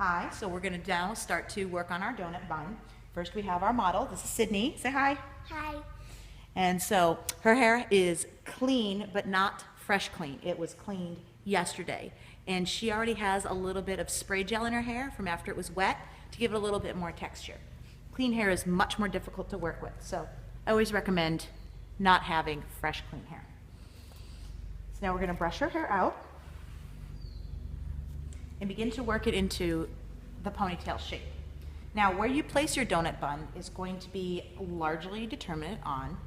Hi, so we're going to now start to work on our donut bun. First we have our model. This is Sydney. Say hi. Hi. And so her hair is clean, but not fresh clean. It was cleaned yesterday. And she already has a little bit of spray gel in her hair from after it was wet to give it a little bit more texture. Clean hair is much more difficult to work with, so I always recommend not having fresh, clean hair. So now we're going to brush her hair out and begin to work it into the ponytail shape. Now, where you place your donut bun is going to be largely determined on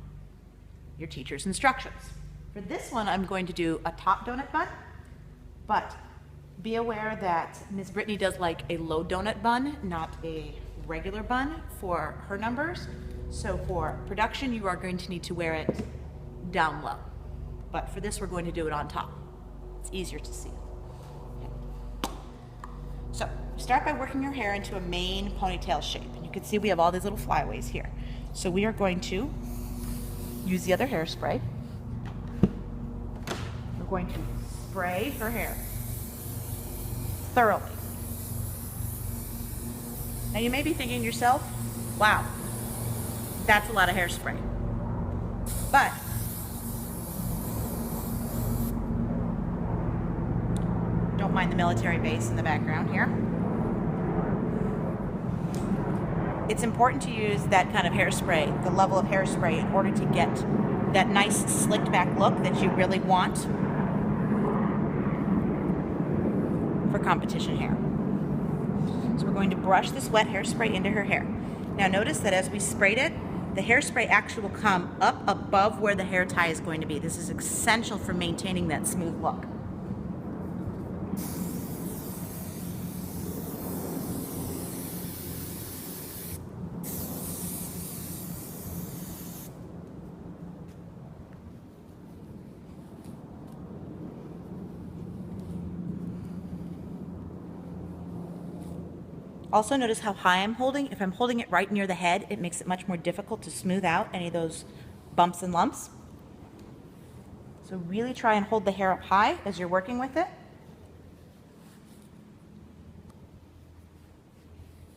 your teacher's instructions. For this one, I'm going to do a top donut bun, but be aware that Ms. Brittany does like a low donut bun, not a regular bun for her numbers. So for production, you are going to need to wear it down low. But for this, we're going to do it on top. It's easier to see. So start by working your hair into a main ponytail shape. And you can see we have all these little flyaways here. So we are going to use the other hairspray. We're going to spray her hair thoroughly. Now you may be thinking to yourself, wow, that's a lot of hairspray. But don't mind the military base in the background here. It's important to use that kind of hairspray, the level of hairspray, in order to get that nice slicked back look that you really want for competition hair. So we're going to brush this wet hairspray into her hair. Now notice that as we sprayed it, the hairspray actually will come up above where the hair tie is going to be. This is essential for maintaining that smooth look. Also notice how high I'm holding. If I'm holding it right near the head, it makes it much more difficult to smooth out any of those bumps and lumps. So really try and hold the hair up high as you're working with it.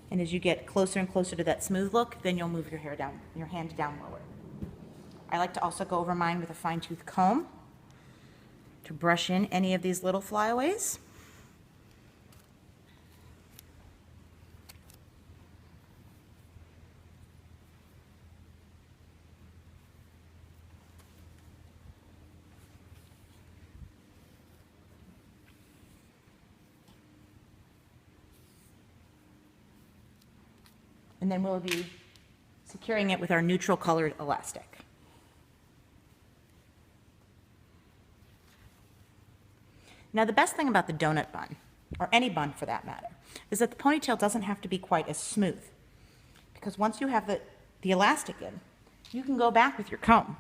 And as you get closer and closer to that smooth look, then you'll move your hair down, your hand down lower. I like to also go over mine with a fine-tooth comb to brush in any of these little flyaways. And then we'll be securing it with our neutral colored elastic. Now the best thing about the donut bun, or any bun for that matter, is that the ponytail doesn't have to be quite as smooth. Because once you have the elastic in, you can go back with your comb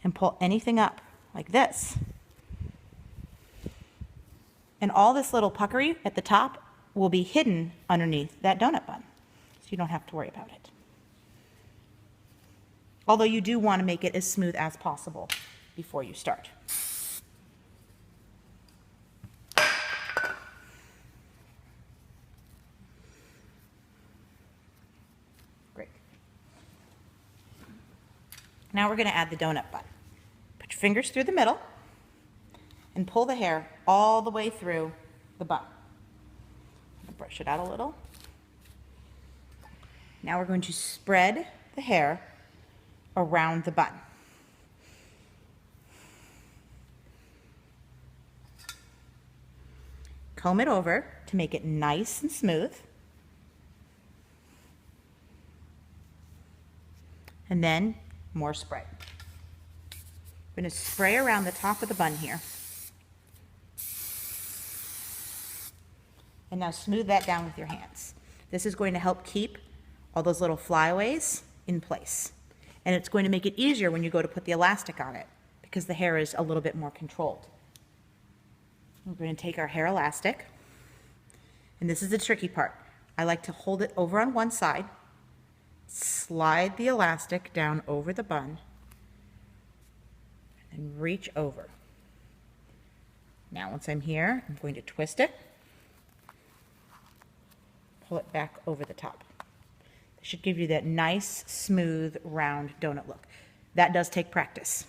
and pull anything up like this. And all this little puckery at the top will be hidden underneath that donut bun. So you don't have to worry about it. Although you do want to make it as smooth as possible before you start. Great. Now we're going to add the donut bun. Put your fingers through the middle and pull the hair all the way through the bun. Brush it out a little. Now we're going to spread the hair around the bun. Comb it over to make it nice and smooth. And then more spray. I'm going to spray around the top of the bun here. And now smooth that down with your hands. This is going to help keep all those little flyaways in place. And it's going to make it easier when you go to put the elastic on it because the hair is a little bit more controlled. We're going to take our hair elastic, and this is the tricky part. I like to hold it over on one side, slide the elastic down over the bun, and reach over. Now once I'm here, I'm going to twist it pull it back over the top. It should give you that nice, smooth, round donut look. That does take practice.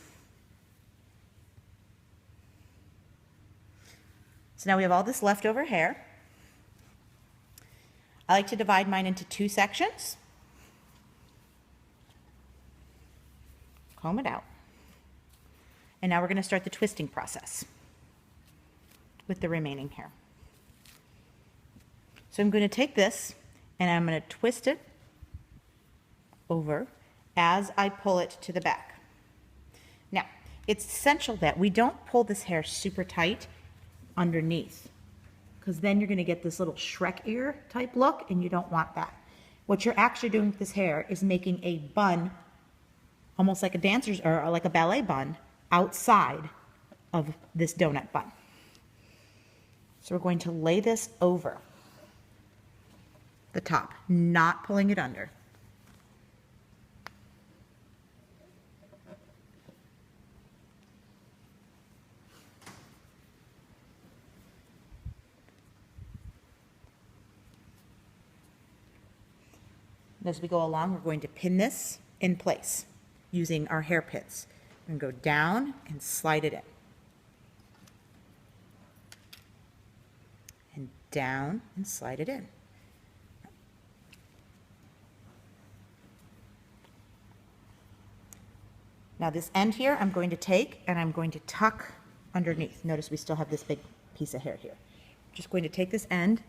So now we have all this leftover hair. I like to divide mine into 2 sections. Comb it out. And now we're going to start the twisting process with the remaining hair. So I'm going to take this and I'm going to twist it over as I pull it to the back. Now, it's essential that we don't pull this hair super tight underneath, because then you're going to get this little Shrek ear type look, and you don't want that. What you're actually doing with this hair is making a bun, almost like a dancer's or like a ballet bun, outside of this donut bun. So we're going to lay this over the top, not pulling it under. As we go along, we're going to pin this in place using our hair pins. We're going to go down and slide it in. And down and slide it in. Now this end here, I'm going to take and I'm going to tuck underneath. Notice we still have this big piece of hair here. I'm just going to take this end,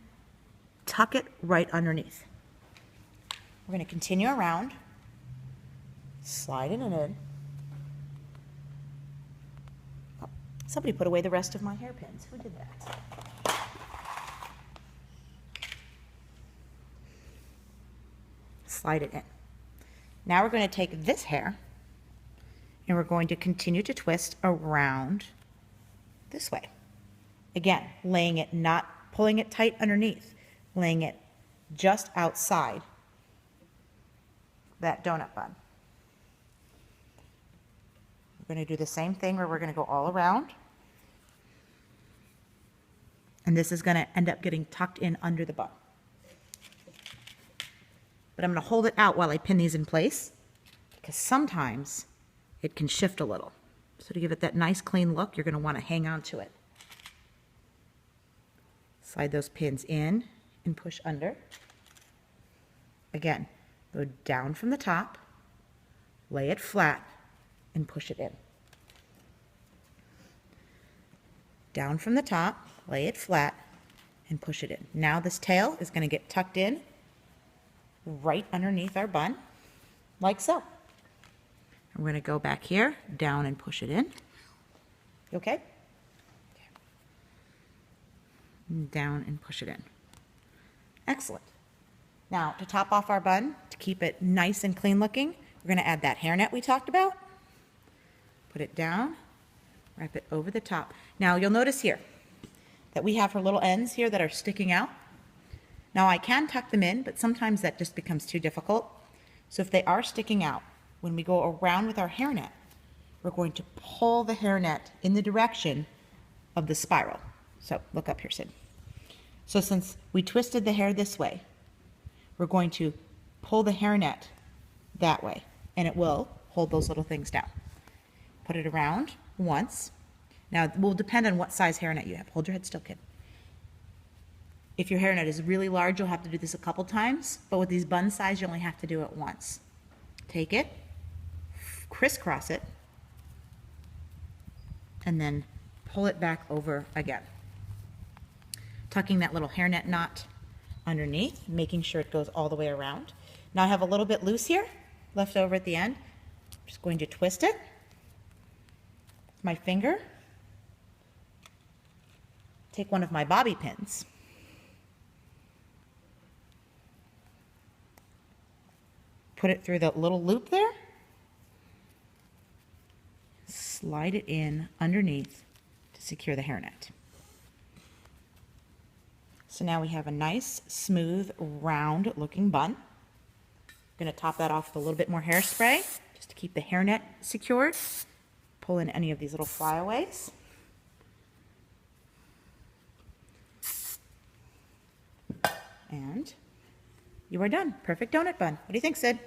tuck it right underneath. We're going to continue around, slide it in. Oh, somebody put away the rest of my hairpins. Who did that? Slide it in. Now we're going to take this hair and we're going to continue to twist around this way. Again, laying it, not pulling it tight underneath, laying it just outside that donut bun. We're going to do the same thing where we're going to go all around. And this is going to end up getting tucked in under the bun. But I'm going to hold it out while I pin these in place, because sometimes it can shift a little. So to give it that nice clean look, you're going to want to hang on to it. Slide those pins in and push under. Again, go down from the top, lay it flat, and push it in. Down from the top, lay it flat, and push it in. Now this tail is going to get tucked in right underneath our bun, like so. We're going to go back here, down and push it in. Okay? Down and push it in. Excellent. Now, to top off our bun, to keep it nice and clean looking, we're going to add that hairnet we talked about. Put it down, wrap it over the top. Now, you'll notice here that we have her little ends here that are sticking out. Now, I can tuck them in, but sometimes that just becomes too difficult. So if they are sticking out, when we go around with our hairnet, we're going to pull the hairnet in the direction of the spiral. So look up here, Sid. So since we twisted the hair this way, we're going to pull the hairnet that way, and it will hold those little things down. Put it around once. Now, it will depend on what size hairnet you have. Hold your head still, kid. If your hairnet is really large, you'll have to do this a couple times, but with these bun size, you only have to do it once. Take it, crisscross it, and then pull it back over again. Tucking that little hairnet knot underneath, making sure it goes all the way around. Now I have a little bit loose here, left over at the end. I'm just going to twist it with my finger. Take one of my bobby pins. Put it through the little loop there. Slide it in underneath to secure the hairnet. So now we have a nice, smooth, round looking bun. I'm going to top that off with a little bit more hairspray just to keep the hairnet secured. Pull in any of these little flyaways. And You are done. Perfect donut bun. What do you think, Sid?